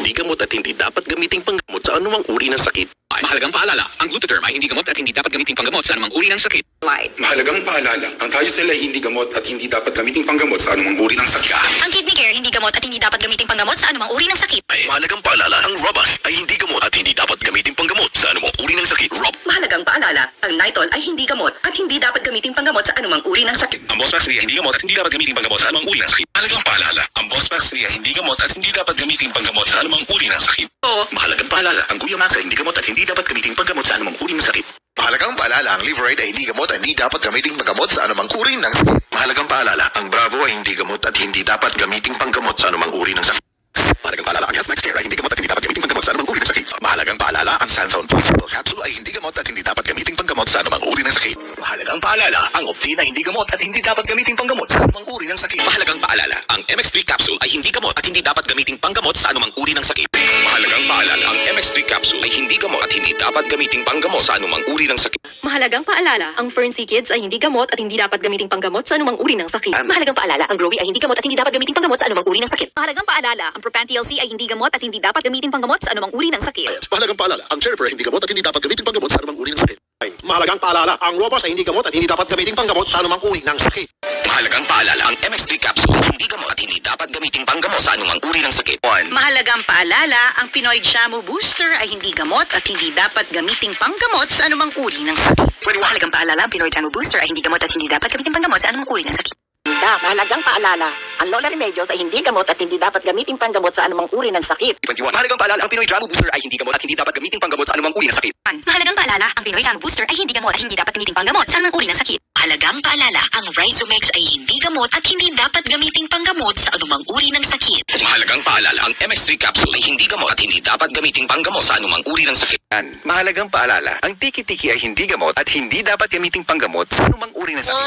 hindi gamot at hindi dapat gamiting panggamot sa anumang uri ng sakit. Mahalagang paalala, ang glutatherm ay hindi gamot at hindi dapat gamiting panggamot sa anumang uri ng sakit. Mahalagang paalala, ang Thiocel ay hindi gamot at hindi dapat gamiting panggamot sa anumang uri ng sakit. Ang Kidney Care hindi gamot at hindi dapat gamiting panggamot sa anumang uri ng sakit. Mahalagang paalala, ang Robust ay hindi gamot at hindi dapat gamiting panggamot sa anumang uri ng sakit. Mahalagang paalala, ang Nitol ay hindi gamot at hindi dapat gamiting panggamot sa anumang uri ng sakit. Ang Bosmax 3 ay hindi gamot at hindi dapat gamiting panggamot sa anumang uri ng sakit. Mahalagang paalala, ang Bosmax 3 ay hindi gamot at hindi dapat gamiting panggamot sa anumang uri ng sakit. Mahalagang paalala, ang Guyamax ay hindi gamot at hindi dapat gamiting panggamot sa anumang uri ng sakit. Mahalagang paalala, ang Liveride ay hindi gamot at hindi dapat gamiting panggamot sa anumang uri ng sakit. Mahalagang paalala, ang Bravo ay hindi gamot at hindi dapat gamiting panggamot sa anumang uri ng sakit. Mahalagang paalala, ang Healthmax Care ay hindi gamot at hindi dapat gamiting panggamot sa anumang uri ng sakit. Mahalagang paalala, ang Santhone Plus Herbal Capsule ay hindi gamot at hindi dapat gamiting panggamot sa anumang uri ng sakit. Mahalagang paalala, ang Optin ay hindi gamot at hindi dapat gamiting panggamot sa anumang uri ng sakit. Mahalagang paalala, ang MX3 Capsule ay hindi gamot at hindi dapat gamiting panggamot sa anumang uri ng sakit. Mahalagang paalala, ang MX3 Capsule ay hindi gamot at hindi dapat gamiting panggamot sa anumang uri ng sakit. Mahalagang paalala, ang Fern-C Kids ay hindi gamot at hindi dapat gamiting panggamot sa anumang uri ng sakit. Mahalagang paalala, ang Growy ay hindi gamot at hindi dapat gamiting panggamot sa anumang uri ng sakit. Mahalagang paalala, ang Propan TLC ay hindi gamot at hindi dapat gamiting panggamot sa anumang uri ng sakit. Mahalagang paalala, ang Jennifer ay hindi gamot at hindi dapat gamiting panggamot sa anumang uri ng sakit. Mahalagang paalala, ang Robust ay hindi gamot at hindi dapat gamiting panggamot sa anumang uri ng sakit. Mahalagang paalala, ang MX3 Capsule ay hindi gamot at hindi dapat gamiting panggamot sa anumang uri ng sakit. Mahalagang paalala, ang Pinoy Jamu Booster ay hindi gamot at hindi dapat gamiting panggamot sa anumang uri ng sakit. Mahalagang paalala, ang Pinoy Jamu Booster ay hindi gamot at hindi dapat gamiting panggamot sa anumang uri ng sakit. Mahalagang paalala, ang Lola Remedios ay hindi gamot at hindi dapat gamiting panggamot sa anumang uri ng sakit. 21. Mahalagang paalala, ang Pinoy Jamu Booster ay hindi gamot at hindi dapat gamiting panggamot sa anumang uri ng sakit. Mahalagang paalala, ang Pinoy Jamu Booster ay hindi gamot at hindi dapat gamiting panggamot sa anumang uri ng sakit. Mahalagang paalala, ang Rhizomex ay hindi gamot at hindi dapat gamiting panggamot sa anumang uri ng sakit. Mahalagang paalala, ang MX3 Capsule ay hindi gamot at hindi dapat gamiting panggamot sa anumang uri ng sakit. Mahalagang paalala, ang Tiki-Tiki ay hindi gamot at hindi dapat gamiting panggamot sa anumang uri ng sakit.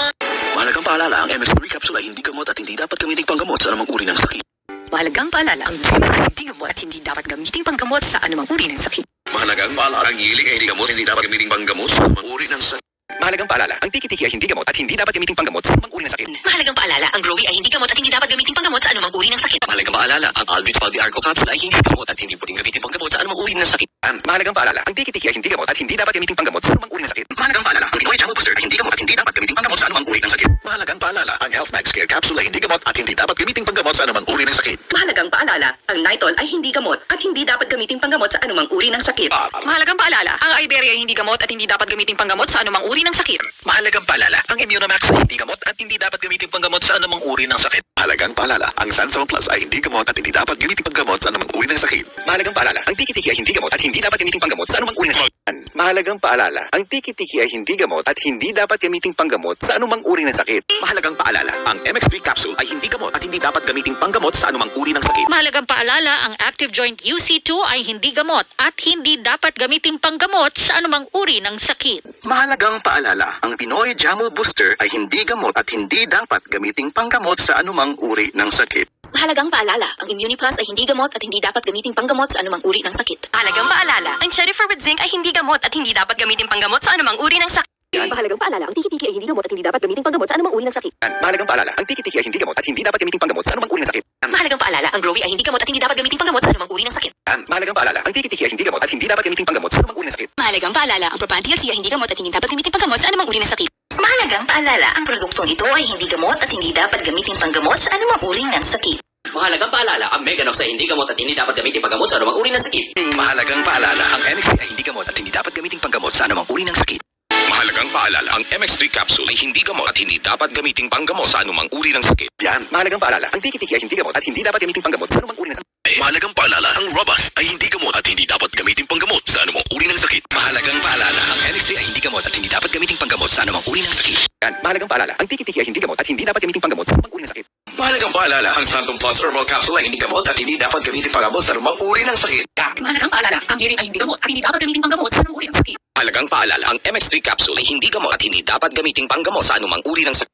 Mahalagang paalala, ang MX3 Capsule ay hindi gamot at hindi dapat gamiting panggamot sa anumang uri ng sakit. Mahalagang paalala, ang Gemma ay hindi gamot at hindi dapat gamiting panggamot sa anumang uri ng sakit. Mahalagang paalala, ang Yiling ay hindi gamot at hindi dapat gamiting panggamot sa anumang uri ng sakit. Mahalagang paalala, ang Tiki-Tiki ay hindi gamot at hindi dapat gamiting panggamot sa anumang uri ng sakit. Mahalagang paalala, ang Growy ay hindi gamot at hindi dapat gamiting panggamot sa anumang uri ng sakit. Mahalagang paalala, ang Alvin's Body Arco Capsule ay hindi gamot at hindi pwedeng gamitin panggamot sa anumang uri ng sakit. Mahalagang paalala, ang Tiki-Tiki ay hindi gamot at hindi dapat gamiting panggamot sa anumang uri ng sakit. Mahalagang paalala, ang Pinoy Jamu Booster ay hindi gamot at hindi dapat gamiting panggamot sa anumang uri ng sakit. Mahalagang paalala, ang Health Max Care Capsule ay hindi gamot at hindi dapat gamiting panggamot sa anumang uri ng sakit. Mahalagang paalala, ang Nitol ay hindi gamot at hindi dapat gamiting panggamot sa anumang uri ng sakit. Mahalagang paalala, ang Iberia ay hindi gamot at hindi dapat gamiting panggamot sa anumang uri ng sakit. Mahalagang paalala, ang Immunamax ay hindi gamot at hindi dapat gamiting panggamot sa anumang uri ng sakit. Mahalagang paalala, ang Santhone Plus ay hindi gamot at hindi dapat gamiting panggamot sa anumang uri ng sakit. Mahalagang paalala, ang Tiki-Tiki ay hindi gamot at hindi dapat gamiting panggamot sa anumang uri ng sakit. Mahalagang paalala, ang Tiki-Tiki ay hindi gamot at hindi dapat gamiting panggamot sa anumang uri ng sakit. Mahalagang paalala, ang MX3 Capsule ay hindi gamot at hindi dapat gamiting panggamot sa anumang uri ng sakit. Mahalagang paalala, ang Active Joint UC2 ay hindi gamot at hindi dapat gamiting panggamot sa anumang uri ng sakit. Mahalagang paalala, ang Pinoy Jamu Booster ay hindi gamot at hindi dapat gamiting panggamot sa anumang uri ng sakit. Mahalagang paalala, ang Immuniplus ay hindi gamot at hindi dapat gamiting panggamot sa anumang uri ng sakit. Mahalagang paalala, ang Cherryfer with Zinc ay hindi gamot at hindi dapat gamiting panggamot sa anumang uri ng sakit. Mahalagang paalala, ang Tiki-Tiki ay hindi gamot at hindi dapat gamiting panggamot sa anumang uri ng sakit. Mahalagang paalala, ang Tiki-Tiki ay hindi gamot at hindi dapat gamiting panggamot sa anumang uri ng sakit. Mahalagang paalala, ang Growy ay hindi gamot at hindi dapat gamiting panggamot sa anumang uri ng sakit. Mahalagang paalala, ang Tiki-Tiki ay hindi gamot at hindi dapat gamiting panggamot sa anumang uri ng sakit. Mahalagang paalala, ang Propan TLC ay hindi gamot at hindi dapat gamiting panggamot sa anumang uri ng sakit. Mahalagang paalala, ang produktong ito ay hindi gamot at hindi dapat gamiting panggamot sa anumang uri ng sakit. Mahalagang paalala, ang Meganox ay hindi gamot at hindi dapat gamitin panggamot sa anumang uri ng sakit. Mahalagang paalala, ang MXC ay hindi gamot at hindi dapat gamiting panggamot sa anumang uri ng sakit. Mahalagang paalala, ang MX3 Capsule ay hindi gamot at hindi dapat gamiting panggamot sa anumang uri ng sakit. Mahalagang paalala, ang Tiki-Tiki ay hindi gamot at hindi dapat gamiting panggamot sa anumang uri ng sakit. Mahalagang paalala, ang Robust ay hindi gamot at hindi dapat gamiting panggamot sa anumang uri ng sakit. Mahalagang paalala, ang NXT ay hindi gamot at hindi dapat gamiting panggamot sa anumang uri ng sakit. Mahalagang paalala, ang Tiki-Tiki ay hindi gamot at hindi dapat gamiting panggamot sa anumang uri ng sakit. Mahalagang paalala, ang Santhone Plus Herbal Capsule ay hindi gamot at hindi dapat gamiting panggamot sa anumang uri ng sakit. Mahalagang paalala, ang Hearing ay hindi gamot at hindi dapat gamiting panggamot sa anumang uri ng sakit. Mahalagang paalala, ang MX3 Capsule ay hindi gamot at hindi dapat gamiting panggamot sa anumang uri ng sakit.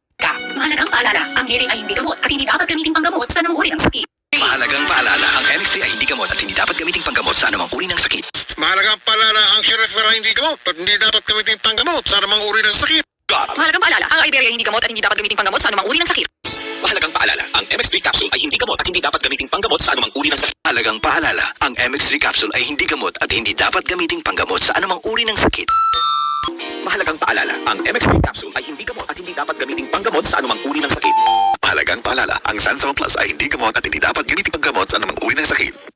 Mahalagang paalala, ang Hearing ay hindi gamot at hindi dapat gamiting panggamot sa anumang uri ng sakit. Mahalagang paalala, ang NXT ay hindi gamot at hindi dapat gamiting panggamot sa anumang uri ng sakit. Mahalagang paalala, ang Sheriff ay hindi gamot at hindi dapat gamitin panggamot sa anumang uri ng sakit. Mahalagang paalala, ang Iberia ay hindi gamot at hindi dapat gamiting panggamot sa anumang uri ng sakit. Mahalagang paalala, ang MX3 capsule ay hindi gamot at hindi dapat gamiting panggamot sa anumang uri ng sakit. Mahalagang paalala, ang MX3 capsule ay hindi gamot at hindi dapat gamiting panggamot sa anumang uri ng sakit. Mahalagang paalala, ang MX3 capsule ay hindi gamot at hindi dapat gamiting panggamot sa anumang uri ng sakit. Mahalagang paalala, ang Santhone Plus ay hindi gamot at hindi dapat gamiting panggamot sa anumang uri ng sakit.